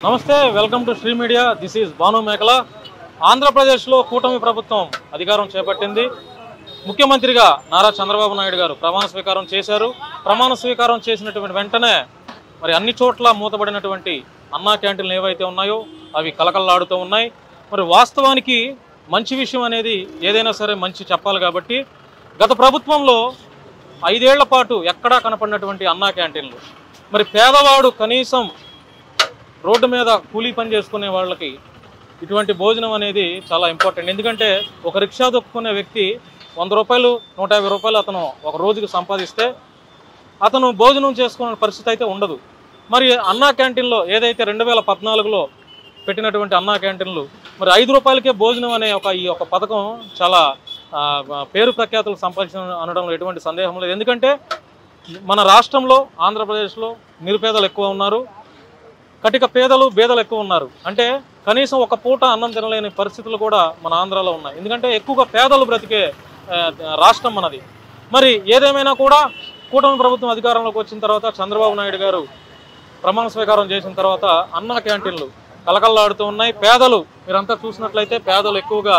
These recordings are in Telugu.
నమస్తే, welcome to Sri media. This is Bhanu Mekala. ఆంధ్రప్రదేశ్లో కూటమి ప్రభుత్వం అధికారం చేపట్టింది. ముఖ్యమంత్రిగా నారా చంద్రబాబు నాయుడు గారు ప్రమాణ స్వీకారం చేశారు. ప్రమాణ స్వీకారం చేసినటువంటి వెంటనే మరి అన్ని చోట్ల మూతబడినటువంటి అన్నా క్యాంటీన్లు ఏవైతే ఉన్నాయో అవి కలకల్లాడుతూ ఉన్నాయి. మరి వాస్తవానికి మంచి విషయం అనేది ఏదైనా సరే మంచి చెప్పాలి కాబట్టి గత ప్రభుత్వంలో 5 ఏళ్ల పాటు ఎక్కడా కనపడినటువంటి అన్నా క్యాంటీన్లు, మరి పేదవాడు కనీసం రోడ్డు మీద కూలీ పని చేసుకునే వాళ్ళకి ఇటువంటి భోజనం అనేది చాలా ఇంపార్టెంట్. ఎందుకంటే ఒక రిక్షా దొక్కునే వ్యక్తి 100 రూపాయలు 150 రూపాయలు అతను ఒక రోజుకి సంపాదిస్తే అతను భోజనం చేసుకునే పరిస్థితి అయితే ఉండదు. మరి అన్నా క్యాంటీన్లో ఏదైతే 2014లో పెట్టినటువంటి అన్నా క్యాంటీన్లు మరి 5 రూపాయలకే భోజనం అనే ఈ పథకం చాలా పేరు ప్రఖ్యాతులు సంపాదించిన అనడంలో ఎటువంటి సందేహం లేదు. ఎందుకంటే మన రాష్ట్రంలో ఆంధ్రప్రదేశ్లో నిరుపేదలు ఎక్కువ ఉన్నారు, కటిక పేదలు బేదలు ఎక్కువ ఉన్నారు. అంటే కనీసం ఒక పూట అన్నం తినలేని పరిస్థితులు కూడా మన ఆంధ్రాలో ఉన్నాయి. ఎందుకంటే ఎక్కువగా పేదలు బ్రతికే రాష్ట్రం మనది. మరి ఏదేమైనా కూడా కూటమి ప్రభుత్వం అధికారంలోకి వచ్చిన తర్వాత చంద్రబాబు నాయుడు గారు ప్రమాణ స్వీకారం చేసిన తర్వాత అన్నా క్యాంటీన్లు కలకల్లాడుతూ ఉన్నాయి. పేదలు మీరంతా చూసినట్లయితే పేదలు ఎక్కువగా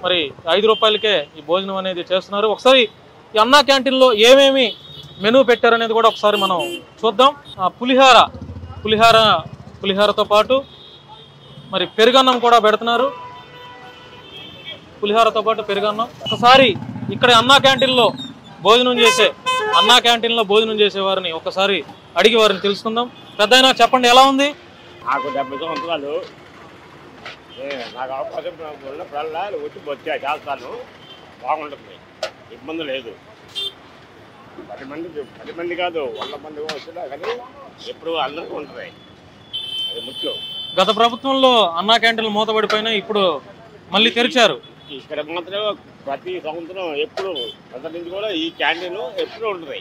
మరి 5 రూపాయలకే ఈ భోజనం అనేది చేస్తున్నారు. ఒకసారి ఈ అన్నా క్యాంటీన్లో ఏమేమి మెనూ పెట్టారనేది కూడా ఒకసారి మనం చూద్దాం. పులిహారతో పాటు మరి పెరుగన్నం కూడా పెడుతున్నారు. పులిహారతో పాటు పెరుగన్నం. ఒకసారి ఇక్కడ అన్నా క్యాంటీన్లో భోజనం చేసే వారిని ఒకసారి అడిగి వారిని తెలుసుకుందాం. పెద్దయినా చెప్పండి, ఎలా ఉంది? నాకు 70 సంవత్సరాలు. నాకు అవకాశం ఉన్నప్పుడల్లా వచ్చి చేస్తాను. బాగుంటుంది, ఇబ్బంది లేదు. 10 మంది కాదు 100 మంది వచ్చినా కానీ ఎప్పుడు అందరికీ ఉంటుంది, అది ముఖ్యం. గత ప్రభుత్వంలో అన్నా క్యాంటీన్లు మూతపడిపోయినా ఇప్పుడు మళ్ళీ తెరిచారు. ఇక్కడ మాత్రం ప్రతి సంవత్సరం ఎప్పుడు అంత నుంచి కూడా ఈ క్యాంటీన్ ఎప్పుడు ఉంటుంది.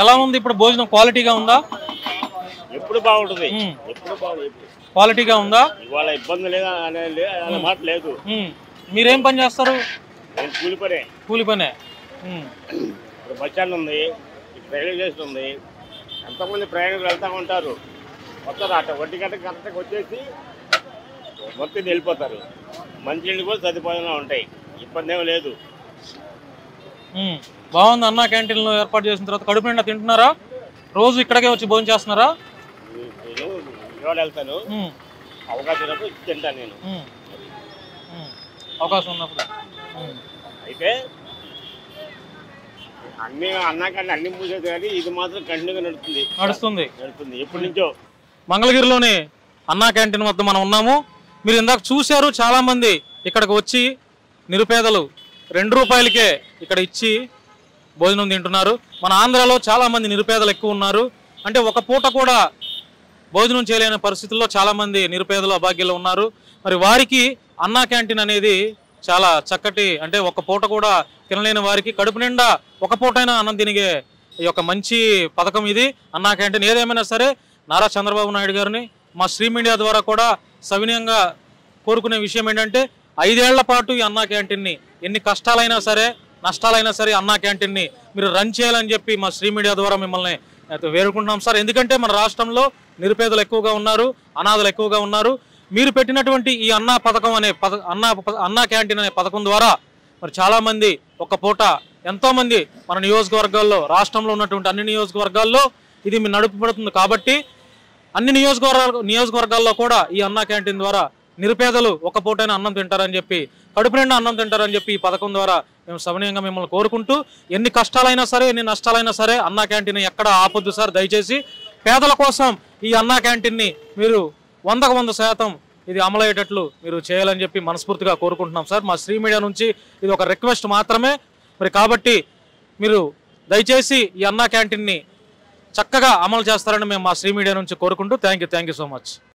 ఎలా ఉంది ఇప్పుడు భోజనం? క్వాలిటీగా ఉందా? ఎప్పుడు బాగుంటుంది, క్వాలిటీగా ఉందా? ఇవాళ ఇబ్బంది లేదా అనే మాట లేదు. మీరేం పని చేస్తారు? నేను కూలి పనే. ఇప్పుడు బస్ స్టాండ్ ఉంది, రైల్వే స్టేషన్ ఉంది. ఎంతమంది ప్రయాణికులు వెళ్తూ ఉంటారు, వస్తారు అట్ట 1 గంటకి కరెక్ట్గా వచ్చేసి మొత్తం వెళ్ళిపోతారు. మంచినీళ్ళు కూడా సదుపాయంగా ఉంటాయి, ఇబ్బంది ఏమీ లేదు. బాగుంది. అన్నా క్యాంటీన్లో ఏర్పాటు చేసిన తర్వాత కడుపు నిండా తింటున్నారా? రోజు ఇక్కడికే వచ్చి భోజనం చేస్తున్నారా? నేను ఇవాళ వెళ్తాను, అవకాశం ఉన్నప్పుడు తింటాను నేను, అవకాశం ఉన్నప్పుడు. అయితే అన్నీ మూసేది కానీ ఇది మాత్రం కంటిన్యూగా నడుస్తుంది. ఎప్పటి నుంచో. మంగళగిరిలోని అన్నా క్యాంటీన్ వద్ద మనం ఉన్నాము. మీరు ఇందాక చూశారు, చాలా మంది ఇక్కడికి వచ్చి నిరుపేదలు 2 రూపాయలకే ఇక్కడ ఇచ్చి భోజనం తింటున్నారు. మన ఆంధ్రాలో చాలా మంది నిరుపేదలు ఎక్కువ ఉన్నారు. అంటే ఒక పూట కూడా భోజనం చేయలేని పరిస్థితుల్లో చాలా మంది నిరుపేదలు అభాగ్యులు ఉన్నారు. మరి వారికి అన్నా క్యాంటీన్ అనేది చాలా చక్కటి, అంటే ఒక పూట కూడా తినలేని వారికి కడుపు నిండా ఒక పూటైనా అన్నం తినిగే ఈ యొక్క మంచి పథకం ఇది అన్నా క్యాంటీన్. ఏదేమైనా సరే నారా చంద్రబాబు నాయుడు గారిని మా శ్రీ మీడియా ద్వారా కూడా సవినయంగా కోరుకునే విషయం ఏంటంటే 5 ఏళ్ల పాటు ఈ అన్నా క్యాంటీన్ని ఎన్ని కష్టాలైనా సరే నష్టాలైనా సరే అన్నా క్యాంటీన్ని మీరు రన్ చేయాలని చెప్పి మా శ్రీ మీడియా ద్వారా మిమ్మల్ని వేడుకుంటున్నాం సార్. ఎందుకంటే మన రాష్ట్రంలో నిరుపేదలు ఎక్కువగా ఉన్నారు, అనాథలు ఎక్కువగా ఉన్నారు. మీరు పెట్టినటువంటి ఈ అన్నా పథకం అనే అన్నా క్యాంటీన్ అనే పథకం ద్వారా మరి చాలామంది ఒక పూట ఎంతోమంది మన నియోజకవర్గాల్లో, రాష్ట్రంలో ఉన్నటువంటి అన్ని నియోజకవర్గాల్లో ఇది మీ నడుపబడుతుంది. కాబట్టి అన్ని నియోజకవర్గాల్లో కూడా ఈ అన్నా క్యాంటీన్ ద్వారా నిరుపేదలు ఒక పూటైనా అన్నం తింటారని చెప్పి, కడుపు నిండా అన్నం తింటారని చెప్పి ఈ పథకం ద్వారా మేము సవినయంగా మిమ్మల్ని కోరుకుంటూ, ఎన్ని కష్టాలైనా సరే ఎన్ని నష్టాలైనా సరే అన్నా క్యాంటీన్ ఎక్కడ ఆపొద్దు సార్. దయచేసి పేదల కోసం ఈ అన్నా క్యాంటీన్ని మీరు 100కు 100% ఇది అమలయ్యేటట్లు మీరు చేయాలని చెప్పి మనస్ఫూర్తిగా కోరుకుంటున్నాం సార్. మా శ్రీ మీడియా నుంచి ఇది ఒక రిక్వెస్ట్ మాత్రమే. మరి కాబట్టి మీరు దయచేసి ఈ అన్నా క్యాంటీన్ని చక్కగా అమలు చేస్తారని మేము మా శ్రీ మీడియా నుంచి కోరుకుంటూ థ్యాంక్ యూ సో మచ్.